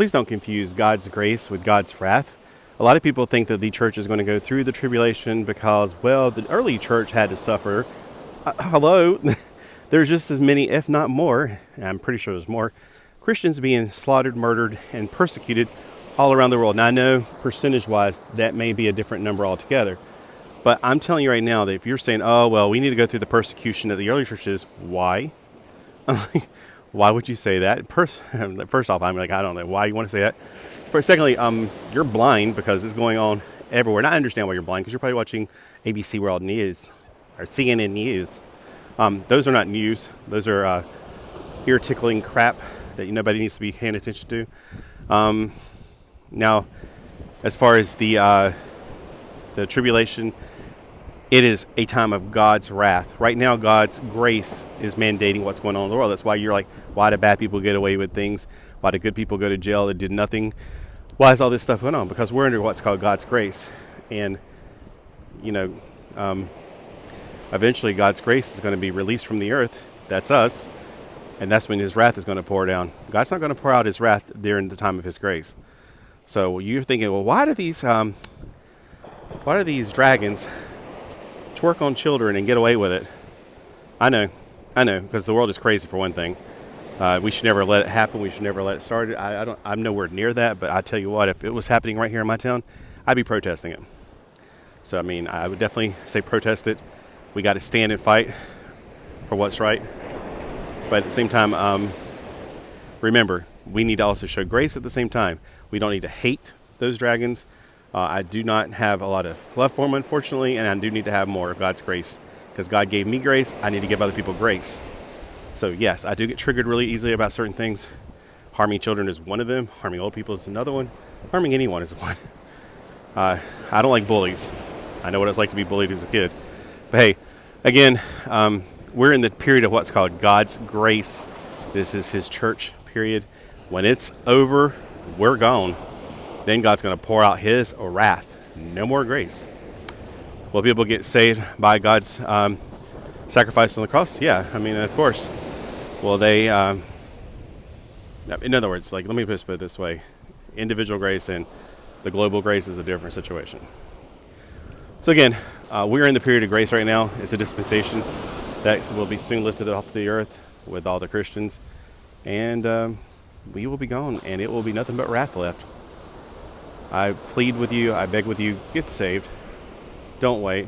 please don't confuse God's grace with God's wrath. A lot of people think that the church is going to go through the tribulation because, well, the early church had to suffer. Hello, there's just as many, if not more, and I'm pretty sure there's more, Christians being slaughtered, murdered, and persecuted all around the world. Now, I know percentage-wise that may be a different number altogether, but I'm telling you right now that if you're saying, oh, well, we need to go through the persecution of the early churches, why? Why would you say that? First off, I'm like, I don't know why you want to say that. Secondly, you're blind because it's going on everywhere. And I understand why you're blind because you're probably watching ABC World News or CNN News. Those are not news. Those are ear-tickling crap that nobody needs to be paying attention to. Now, as far as the tribulation, it is a time of God's wrath. Right now, God's grace is mandating what's going on in the world. That's why you're like, why do bad people get away with things? Why do good people go to jail that did nothing? Why is all this stuff going on? Because we're under what's called God's grace. And, eventually God's grace is going to be released from the earth. That's us. And that's when his wrath is going to pour down. God's not going to pour out his wrath during the time of his grace. So you're thinking, well, why do these dragons twerk on children and get away with it? I know, because the world is crazy for one thing. We should never let it happen. We should never let it start. I'm nowhere near that, but I tell you what, if it was happening right here in my town, I'd be protesting it. So, I mean, I would definitely say protest it. We got to stand and fight for what's right. But at the same time, remember, we need to also show grace at the same time. We don't need to hate those dragons. I do not have a lot of love for them, unfortunately, and I do need to have more of God's grace. Because God gave me grace, I need to give other people grace. So yes, I do get triggered really easily about certain things. Harming children is one of them. Harming old people is another one. Harming anyone is one. I don't like bullies. I know what it's like to be bullied as a kid. But hey, again, we're in the period of what's called God's grace. This is his church period. When it's over, we're gone. Then God's going to pour out his wrath. No more grace. Will people get saved by God's sacrifice on the cross? Yeah, I mean, of course. Will they, in other words, like, let me just put it this way. Individual grace and the global grace is a different situation. So again, we're in the period of grace right now. It's a dispensation that will be soon lifted off the earth with all the Christians. And we will be gone, and it will be nothing but wrath left. I plead with you, I beg with you, get saved. Don't wait.